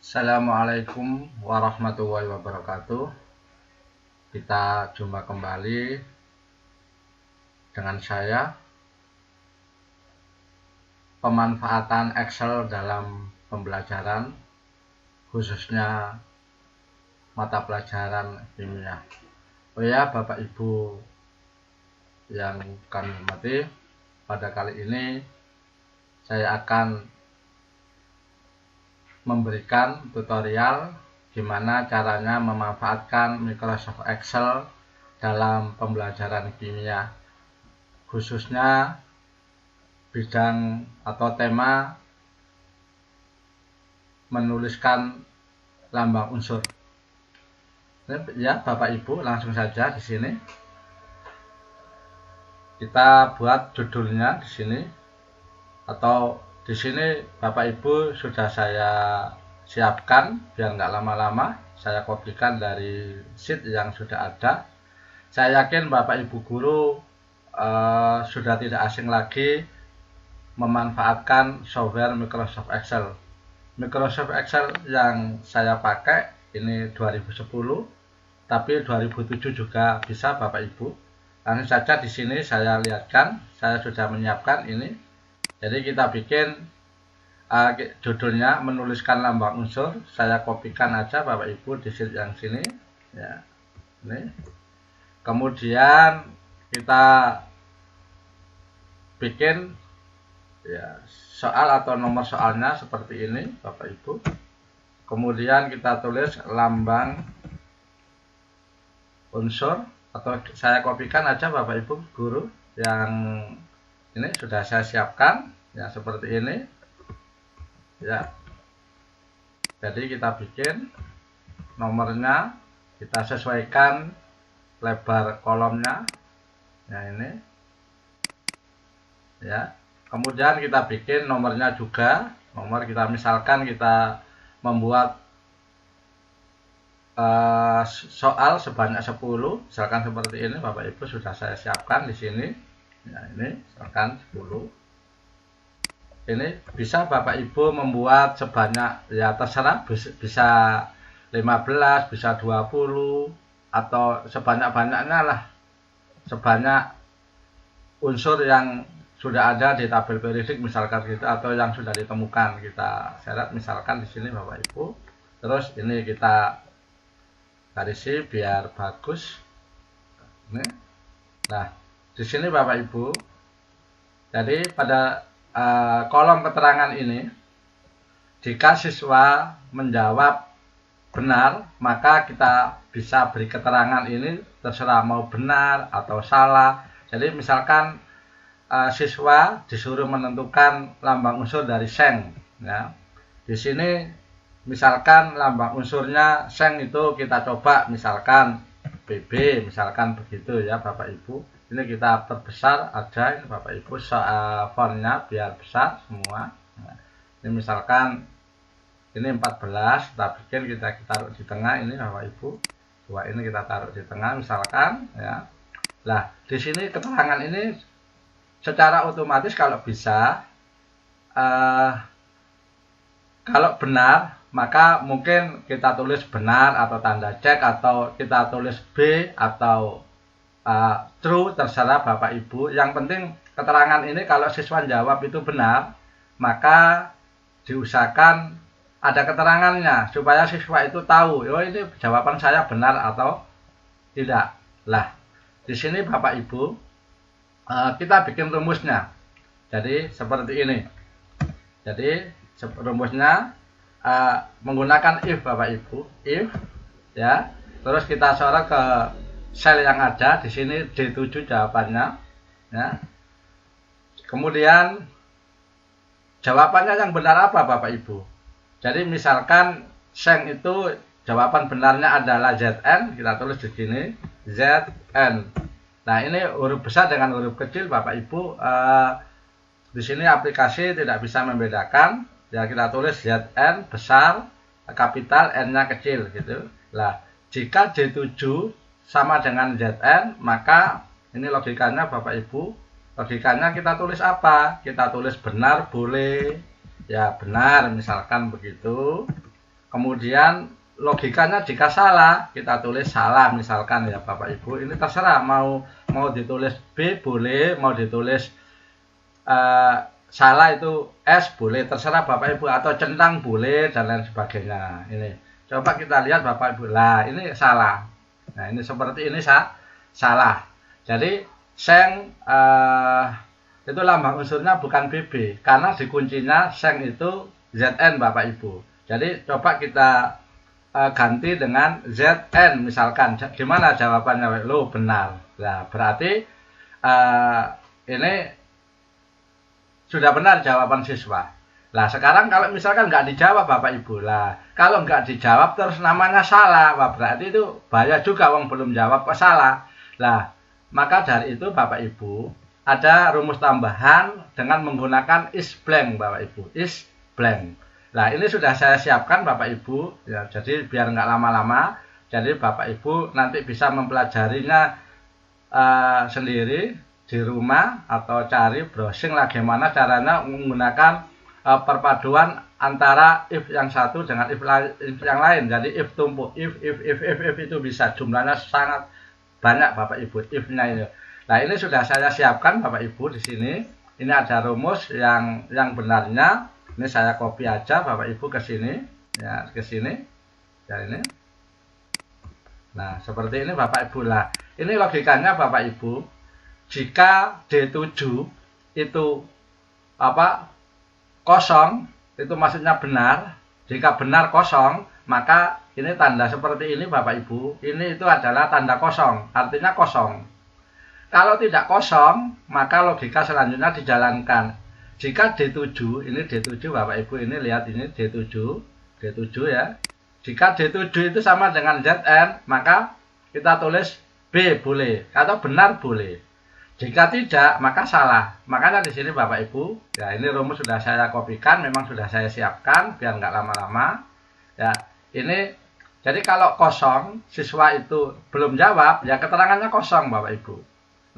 Assalamualaikum warahmatullahi wabarakatuh. Kita jumpa kembali dengan saya. Pemanfaatan Excel dalam pembelajaran, khususnya mata pelajaran kimia. Oh ya, Bapak Ibu yang kami hormati, pada kali ini saya akan memberikan tutorial gimana caranya memanfaatkan Microsoft Excel dalam pembelajaran kimia, khususnya bidang atau tema menuliskan lambang unsur. Ya, Bapak Ibu, langsung saja di sini kita buat judulnya di sini, atau di sini Bapak Ibu sudah saya siapkan biar nggak lama-lama. Saya kopikan dari sheet yang sudah ada. Saya yakin Bapak Ibu guru sudah tidak asing lagi memanfaatkan software Microsoft Excel. Microsoft Excel yang saya pakai ini 2010, tapi 2007 juga bisa Bapak Ibu. Langsung saja di sini saya lihatkan, saya sudah menyiapkan ini. Jadi kita bikin judulnya menuliskan lambang unsur. Saya kopikan aja Bapak Ibu di sheet yang sini ya. Ini. Kemudian kita bikin ya soal atau nomor soalnya seperti ini Bapak Ibu. Kemudian kita tulis lambang unsur, atau saya kopikan aja Bapak Ibu guru yang ini sudah saya siapkan ya, seperti ini ya. Jadi kita bikin nomornya, kita sesuaikan lebar kolomnya ya, ini ya. Kemudian kita bikin nomornya juga, nomor kita misalkan kita membuat soal sebanyak 10, misalkan seperti ini Bapak Ibu, sudah saya siapkan di sini ya. Ini misalkan 10. Ini bisa Bapak Ibu membuat sebanyak ya terserah, bisa 15, bisa 20, atau sebanyak-banyaknya lah, sebanyak unsur yang sudah ada di tabel periodik misalkan gitu, atau yang sudah ditemukan kita seret misalkan di sini Bapak Ibu. Terus ini kita garisi biar bagus. Ini. Nah, di sini Bapak Ibu. Jadi pada kolom keterangan ini, jika siswa menjawab benar, maka kita bisa beri keterangan ini terserah mau benar atau salah. Jadi misalkan siswa disuruh menentukan lambang unsur dari seng ya. Di sini misalkan lambang unsurnya seng itu kita coba misalkan BB, misalkan begitu ya Bapak Ibu. Ini kita perbesar aja ini Bapak Ibu, fontnya biar besar semua. Nah, ini misalkan ini 14, kita bikin, kita taruh di tengah ini Bapak Ibu. Dua ini kita taruh di tengah misalkan ya. Nah, di sini keterangan ini secara otomatis kalau bisa kalau benar maka mungkin kita tulis benar atau tanda cek, atau kita tulis B atau true, terserah Bapak Ibu. Yang penting keterangan ini kalau siswa jawab itu benar, maka diusahakan ada keterangannya supaya siswa itu tahu, oh ini jawaban saya benar atau tidak. Lah, di sini Bapak Ibu kita bikin rumusnya. Jadi seperti ini. Jadi rumusnya menggunakan if Bapak Ibu, if ya. Terus kita sorot ke sel yang ada di sini, D7 jawabannya ya. Kemudian jawabannya yang benar apa Bapak Ibu? Jadi misalkan seng itu jawaban benarnya adalah ZN, kita tulis di sini ZN. Nah, ini huruf besar dengan huruf kecil Bapak Ibu. Di sini aplikasi tidak bisa membedakan. Ya, kita tulis ZN besar, kapital, N-nya kecil gitu. Nah, jika J7 sama dengan ZN, maka ini logikanya Bapak Ibu. Logikanya kita tulis apa? Kita tulis benar boleh. Ya, benar misalkan begitu. Kemudian logikanya jika salah, kita tulis salah misalkan ya Bapak Ibu. Ini terserah mau ditulis B boleh, mau ditulis salah itu S boleh, terserah Bapak Ibu, atau centang boleh dan lain sebagainya. Ini coba kita lihat Bapak Ibu. Lah, ini salah. Nah, ini seperti ini salah. Jadi seng itu lambang unsurnya bukan BB karena di kuncinya seng itu ZN Bapak Ibu. Jadi coba kita ganti dengan ZN misalkan. Gimana jawabannya? Lo benar. Nah, berarti ini sudah benar jawaban siswa. Nah, sekarang kalau misalkan nggak dijawab Bapak Ibu. Lah, kalau nggak dijawab terus namanya salah, wah berarti itu bahaya juga, wong belum jawab kok salah. Lah, maka dari itu Bapak Ibu ada rumus tambahan dengan menggunakan is blank Bapak Ibu. Is blank. Nah, ini sudah saya siapkan Bapak Ibu ya, jadi biar nggak lama-lama. Jadi Bapak Ibu nanti bisa mempelajarinya sendiri di rumah atau cari browsing lah gimana caranya menggunakan perpaduan antara if yang satu dengan if yang lain. Jadi if tumpuk, if itu bisa, jumlahnya sangat banyak Bapak Ibu if-nya ini. Nah, ini sudah saya siapkan Bapak Ibu di sini. Ini ada rumus yang benarnya. Ini saya copy aja Bapak Ibu ke sini ya, ke sini. Ya ini. Nah, seperti ini Bapak Ibu lah. Ini logikanya Bapak Ibu. Jika D7 itu kosong, itu maksudnya benar. Jika benar kosong, maka ini tanda seperti ini Bapak Ibu. Ini itu adalah tanda kosong, artinya kosong. Kalau tidak kosong, maka logika selanjutnya dijalankan. Jika D7, ini D7 Bapak Ibu, ini lihat ini D7 ya. Jika D7 itu sama dengan ZN, maka kita tulis B boleh atau benar boleh. Jika tidak, maka salah. Makanya di sini Bapak Ibu, ya ini rumus sudah saya kopikan, memang sudah saya siapkan biar nggak lama-lama. Ya, ini jadi kalau kosong, siswa itu belum jawab, ya keterangannya kosong Bapak Ibu.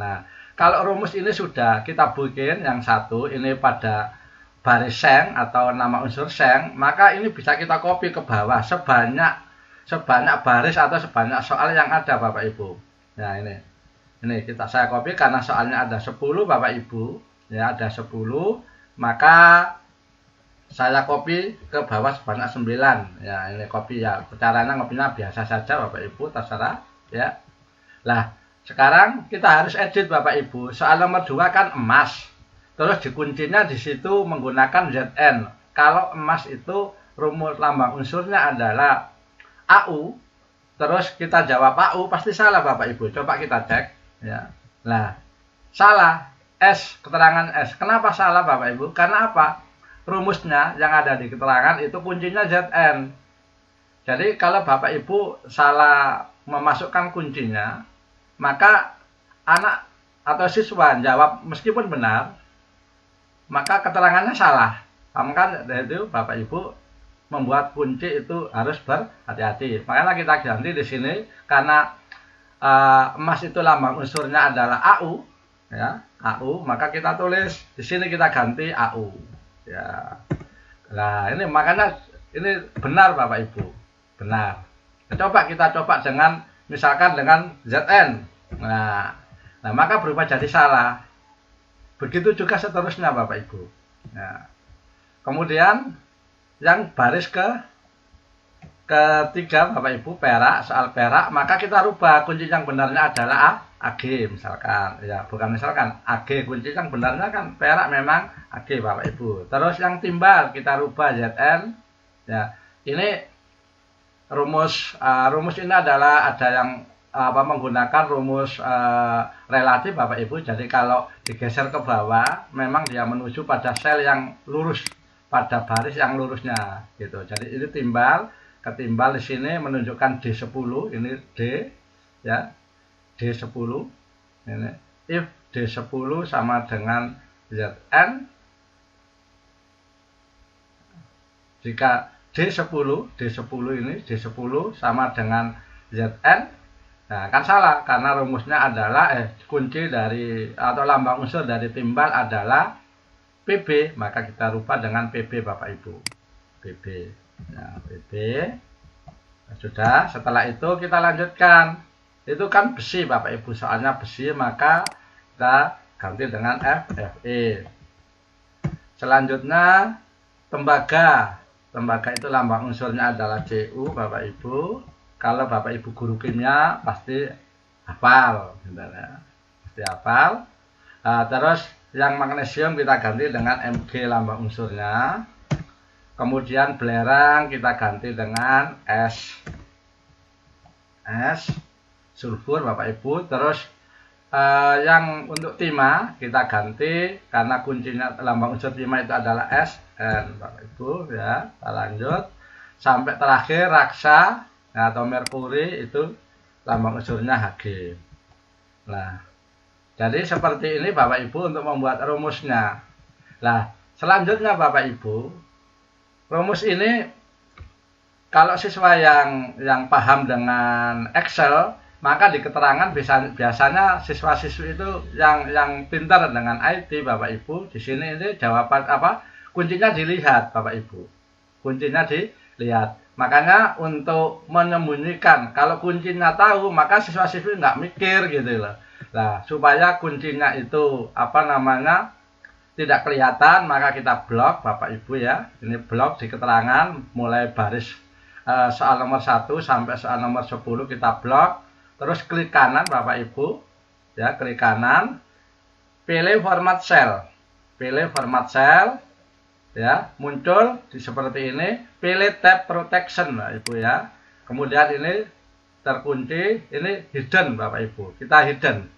Nah, kalau rumus ini sudah kita bikin yang satu, ini pada baris seng atau nama unsur seng, maka ini bisa kita copy ke bawah sebanyak baris atau sebanyak soal yang ada Bapak Ibu. Nah, ini saya copy karena soalnya ada 10 Bapak Ibu ya, ada 10, maka saya copy ke bawah sebanyak 9 ya. Ini copy ya, caranya ngopinya biasa saja Bapak Ibu, terserah ya. Lah, sekarang kita harus edit Bapak Ibu. Soal nomor 2 kan emas, terus dikuncinya di situ menggunakan ZN. Kalau emas itu rumus lambang unsurnya adalah AU, terus kita jawab AU, pasti salah Bapak Ibu. Coba kita cek ya. Nah, salah S, keterangan S. Kenapa salah Bapak Ibu? Karena apa? Rumusnya yang ada di keterangan itu kuncinya ZN. Jadi kalau Bapak Ibu salah memasukkan kuncinya, maka anak atau siswa jawab meskipun benar, maka keterangannya salah. Maka dari itu Bapak Ibu membuat kunci itu harus berhati-hati. Makanya kita ganti di sini karena emas itu lambang unsurnya adalah AU ya, AU, maka kita tulis di sini kita ganti AU ya. Nah, ini makanya ini benar Bapak Ibu, benar. Coba kita coba dengan misalkan dengan ZN. Nah, maka berubah jadi salah. Begitu juga seterusnya Bapak Ibu. Nah, kemudian yang baris ketiga Bapak Ibu, perak, soal perak, maka kita rubah kunci yang benarnya adalah AG misalkan ya, bukan misalkan AG, kunci yang benarnya kan perak memang AG Bapak Ibu. Terus yang timbal kita rubah ZN ya. Ini rumus ini adalah ada yang menggunakan rumus relatif Bapak Ibu. Jadi kalau digeser ke bawah memang dia menuju pada sel yang lurus, pada baris yang lurusnya gitu. Jadi ini ketimbal di sini menunjukkan D10, ini D ya, D10 ini. If D10 sama dengan ZN, jika D10 ini D10 sama dengan ZN, nah kan salah karena rumusnya adalah kunci dari atau lambang unsur dari timbal adalah PB, maka kita rubah dengan PB Bapak Ibu, PB. Nah, BB sudah. Setelah itu kita lanjutkan, itu kan besi Bapak Ibu, soalnya besi, maka kita ganti dengan FFE. Selanjutnya tembaga. Tembaga itu lambang unsurnya adalah Cu Bapak Ibu. Kalau Bapak Ibu guru kimia pasti hafal, pasti hafal. Nah, terus yang magnesium kita ganti dengan Mg lambang unsurnya. Kemudian belerang kita ganti dengan S sulfur Bapak Ibu. Terus yang untuk timah kita ganti, karena kuncinya lambang unsur timah itu adalah Sn Bapak Ibu ya. Kita lanjut sampai terakhir raksa atau merkuri, itu lambang unsurnya Hg. Nah, jadi seperti ini Bapak Ibu untuk membuat rumusnya. Nah, selanjutnya Bapak Ibu, rumus ini kalau siswa yang paham dengan Excel, maka di keterangan biasanya siswa-siswi itu yang pintar dengan IT Bapak Ibu, di sini ini jawaban apa, kuncinya dilihat Bapak Ibu, kuncinya dilihat. Makanya untuk menyembunyikan, kalau kuncinya tahu, maka siswa-siswi nggak mikir gitu loh. Nah, supaya kuncinya itu apa namanya tidak kelihatan, maka kita blok Bapak Ibu ya. Ini blok di keterangan, mulai baris soal nomor 1 sampai soal nomor 10 kita blok. Terus klik kanan Bapak Ibu ya, klik kanan, pilih format cell, pilih format cell ya, muncul di seperti ini, pilih tab protection Bapak Ibu ya. Kemudian ini terkunci, ini hidden Bapak Ibu, kita hidden.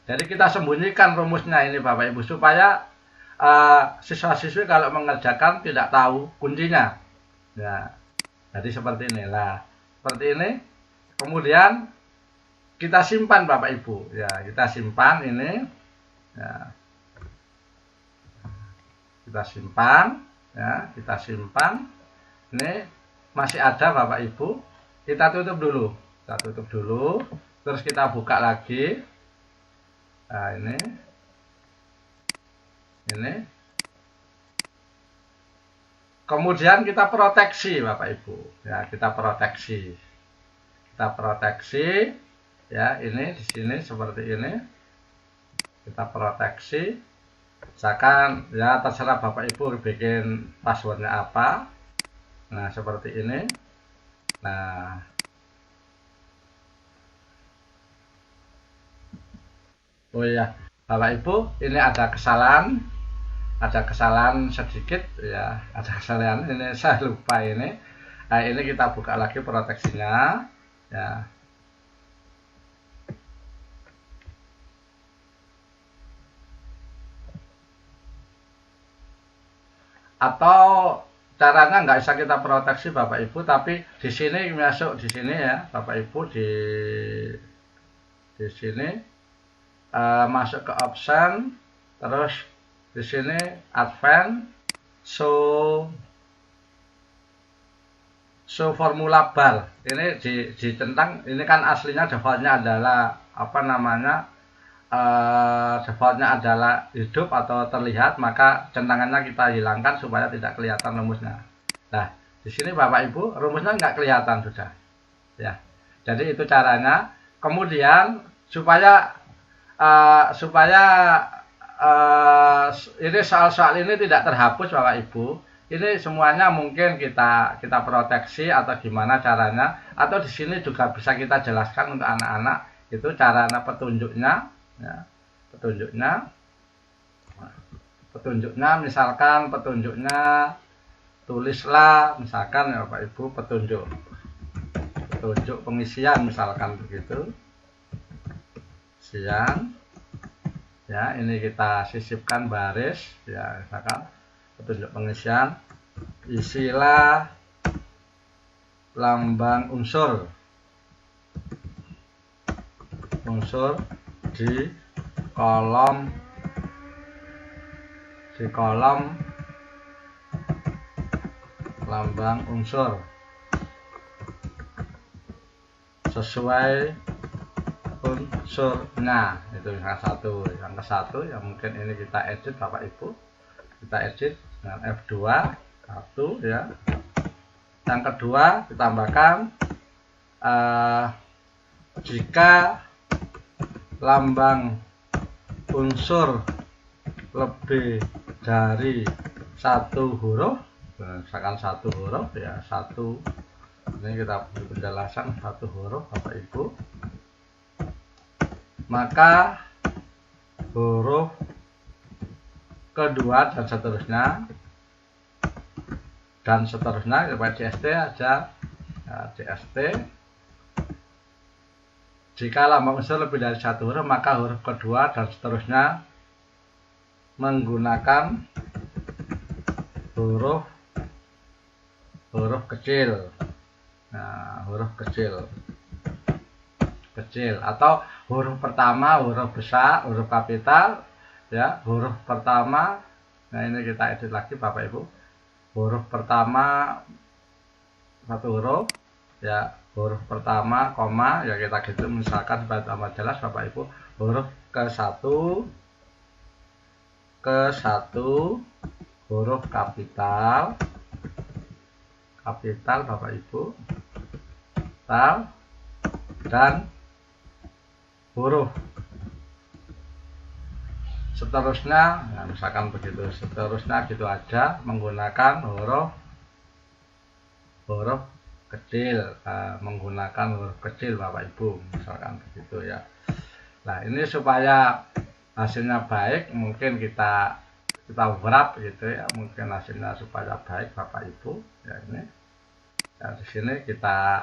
Jadi kita sembunyikan rumusnya ini Bapak Ibu, supaya siswa-siswi kalau mengerjakan tidak tahu kuncinya ya. Jadi seperti inilah, seperti ini. Kemudian kita simpan Bapak Ibu ya, kita simpan ini ya, kita simpan ya, kita simpan. Ini masih ada Bapak Ibu, kita tutup dulu, terus kita buka lagi. Nah, ini kemudian kita proteksi Bapak Ibu ya, kita proteksi ya. Ini di sini seperti ini, kita proteksi. Misalkan ya, terserah Bapak Ibu bikin passwordnya apa. Nah, seperti ini. Nah, oh iya Bapak Ibu, ini ada kesalahan sedikit ya, ada kesalahan ini, saya lupa ini. Nah, ini kita buka lagi proteksinya ya. Atau caranya nggak bisa kita proteksi Bapak Ibu, tapi di sini masuk di sini ya Bapak Ibu, di sini masuk ke option, terus di sini advance, show formula bar. Ini ditentang, ini kan aslinya defaultnya adalah apa namanya, defaultnya adalah hidup atau terlihat, maka centangannya kita hilangkan supaya tidak kelihatan rumusnya. Nah, di sini Bapak Ibu rumusnya nggak kelihatan sudah ya. Jadi itu caranya. Kemudian supaya ini soal-soal ini tidak terhapus Bapak Ibu, ini semuanya mungkin kita proteksi atau gimana caranya, atau di sini juga bisa kita jelaskan untuk anak-anak itu caranya petunjuknya ya. Petunjuknya misalkan tulislah misalkan ya Bapak Ibu, petunjuk pengisian misalkan begitu, siang ya. Ini kita sisipkan baris ya, misalkan petunjuk pengisian, isilah lambang unsur di kolom lambang unsur sesuai unsurnya. Itu yang satu. Yang ke satu yang mungkin ini kita edit Bapak Ibu, kita edit dengan F2 1 ya. Yang kedua ditambahkan jika lambang unsur lebih dari satu huruf, misalkan satu huruf ya, satu, ini kita beri penjelasan satu huruf Bapak Ibu, maka huruf kedua dan seterusnya seperti DST aja ya, DST. Jika lambang unsur lebih dari satu huruf, maka huruf kedua dan seterusnya menggunakan huruf kecil. Nah, huruf kecil atau huruf pertama, huruf besar, huruf kapital ya, huruf pertama. Nah, ini kita edit lagi Bapak Ibu. Huruf pertama satu huruf ya, huruf pertama koma ya, kita gitu misalkan supaya tambah jelas Bapak Ibu. Huruf ke satu huruf kapital Bapak Ibu, dan huruf seterusnya, nah, misalkan begitu, seterusnya gitu aja menggunakan huruf kecil, menggunakan huruf kecil Bapak Ibu, misalkan begitu ya. Nah, ini supaya hasilnya baik, mungkin kita wrap gitu ya, mungkin hasilnya supaya baik Bapak Ibu ya. Ini ya, di sini kita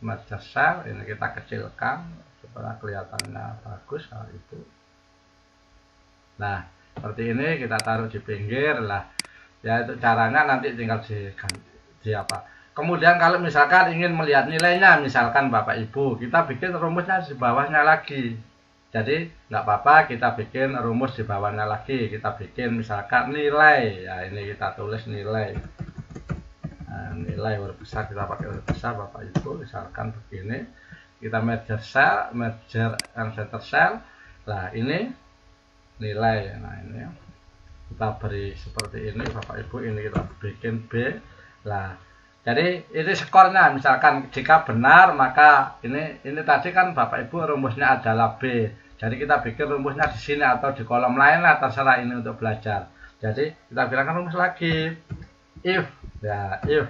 merge cell, ini kita kecilkan supaya kelihatannya bagus hal itu. Nah, seperti ini kita taruh di pinggir lah ya. Itu caranya, nanti tinggal di apa. Kemudian kalau misalkan ingin melihat nilainya, misalkan Bapak Ibu, kita bikin rumusnya di bawahnya lagi. Jadi nggak apa-apa kita bikin rumus di bawahnya lagi. Kita bikin misalkan nilai ya, ini kita tulis nilai. Nah, nilai huruf besar, kita pakai huruf besar Bapak Ibu, misalkan begini. Kita merge and center cell. Nah, ini nilai. Nah, ini kita beri seperti ini Bapak Ibu, ini kita bikin B. Nah, jadi ini skornya, misalkan jika benar maka ini tadi kan Bapak Ibu rumusnya adalah B. Jadi kita bikin rumusnya di sini atau di kolom lain lah, terserah, ini untuk belajar. Jadi kita bilangkan rumus lagi. If ya, if.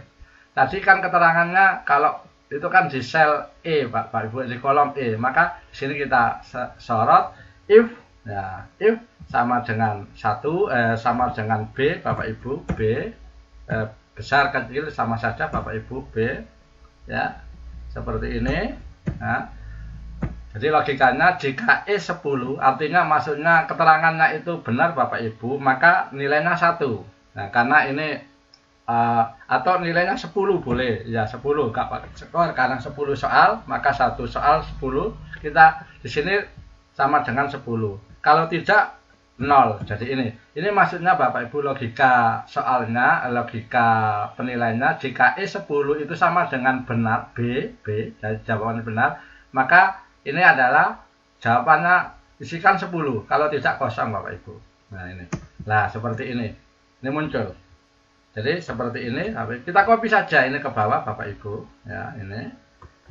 Tadi kan keterangannya kalau itu kan di sel E Bapak Ibu, di kolom E. Maka di sini kita sorot if ya, if sama dengan sama dengan B Bapak Ibu, B besar kecil sama saja Bapak Ibu, B ya, seperti ini. Nah, jadi logikanya jika E 10, artinya maksudnya keterangannya itu benar Bapak Ibu, maka nilainya 1. Nah, karena ini atau nilainya 10 boleh ya, 10 enggak pakai skor, karena 10 soal maka satu soal 10, kita di sini sama dengan 10. Kalau tidak 0. Jadi ini maksudnya Bapak Ibu, logika soalnya, logika penilaiannya, jika E 10 itu sama dengan benar, B jadi jawabannya benar, maka ini adalah jawabannya isikan 10. Kalau tidak kosong Bapak Ibu. Nah, ini. Nah, seperti ini. Ini muncul. Jadi seperti ini, kita copy saja ini ke bawah Bapak Ibu ya, ini.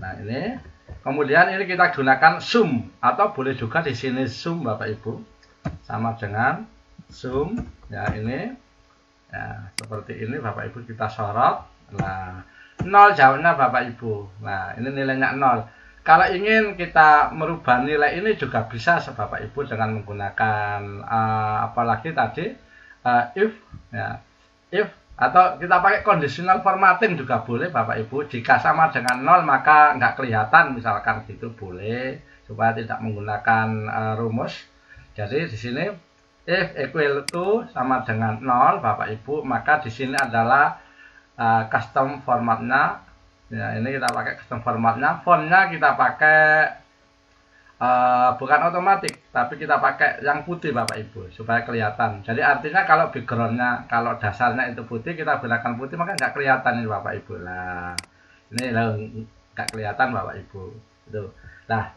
Nah, ini. Kemudian ini kita gunakan zoom, atau boleh juga di sini zoom Bapak Ibu. Sama dengan zoom ya, ini ya, seperti ini Bapak Ibu, kita sorot. Nah, 0 jawabnya Bapak Ibu. Nah, ini nilainya 0. Kalau ingin kita merubah nilai ini juga bisa Bapak Ibu dengan menggunakan apalagi tadi if ya, if, atau kita pakai conditional formatting juga boleh Bapak Ibu. Jika sama dengan 0 maka nggak kelihatan, misalkan gitu boleh, supaya tidak menggunakan rumus. Jadi di sini if equal to sama dengan 0 Bapak Ibu, maka di sini adalah custom formatnya. Ya, ini kita pakai custom formatnya. Fontnya kita pakai bukan otomatis, tapi kita pakai yang putih Bapak Ibu supaya kelihatan. Jadi artinya kalau backgroundnya, kalau dasarnya itu putih, kita gunakan putih, maka nggak kelihatan ini Bapak Ibu. Nah, ini loh nggak kelihatan Bapak Ibu. Itu. Nah,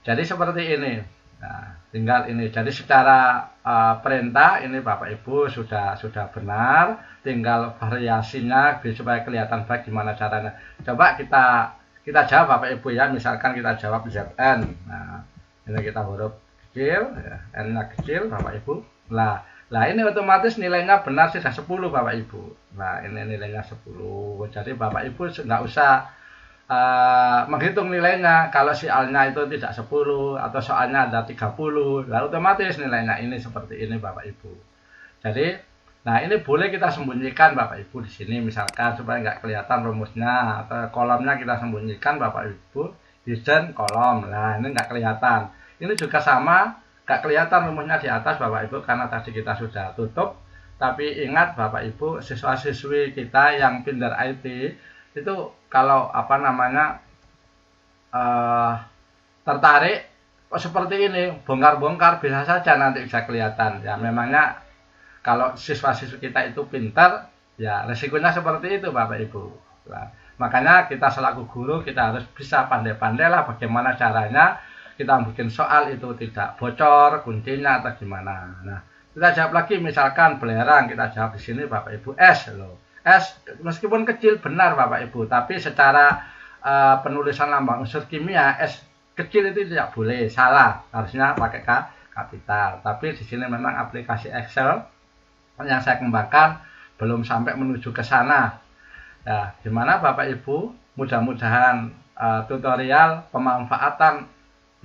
jadi seperti ini. Nah, tinggal ini. Jadi secara perintah ini Bapak Ibu sudah benar. Tinggal variasinya supaya kelihatan baik gimana caranya. Coba kita jawab Bapak Ibu ya. Misalkan kita jawab ZN. Nah, ini kita huruf kecil, ya. N-nya kecil Bapak Ibu. Nah, ini otomatis nilainya benar sudah 10 Bapak Ibu. Nah, ini nilainya 10. Jadi Bapak Ibu nggak usah menghitung nilainya. Kalau soalnya itu tidak 10 atau soalnya ada 30, lalu otomatis nilainya ini seperti ini Bapak Ibu. Jadi, nah ini boleh kita sembunyikan Bapak Ibu di sini misalkan supaya nggak kelihatan rumusnya atau kolomnya kita sembunyikan Bapak Ibu, hidden kolom. Nah ini nggak kelihatan. Ini juga sama, nggak kelihatan rumusnya di atas Bapak Ibu karena tadi kita sudah tutup. Tapi ingat Bapak Ibu, siswa-siswi kita yang pintar IT itu kalau apa namanya tertarik kok seperti ini, bongkar-bongkar bisa saja nanti bisa kelihatan. Ya memangnya kalau siswa-siswi kita itu pintar, ya resikonya seperti itu Bapak Ibu. Nah, makanya kita selaku guru kita harus bisa pandai-pandai lah bagaimana caranya kita bikin soal itu tidak bocor kuncinya atau gimana. Nah, kita jawab lagi misalkan belerang, kita jawab di sini Bapak Ibu S loh. S meskipun kecil benar Bapak Ibu, tapi secara penulisan lambang unsur kimia S kecil itu tidak boleh, salah, harusnya pakai kapital. Tapi di sini memang aplikasi Excel yang saya kembangkan belum sampai menuju ke sana. Ya, gimana Bapak Ibu? Mudah-mudahan tutorial pemanfaatan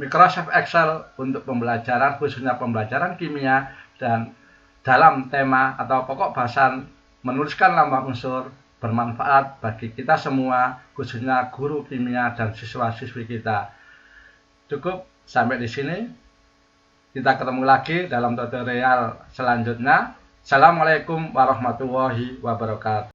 Microsoft Excel untuk pembelajaran khususnya pembelajaran kimia dan dalam tema atau pokok bahasan menuliskan lambang unsur bermanfaat bagi kita semua, khususnya guru kimia dan siswa-siswi kita. Cukup sampai di sini. Kita ketemu lagi dalam tutorial selanjutnya. Assalamualaikum warahmatullahi wabarakatuh.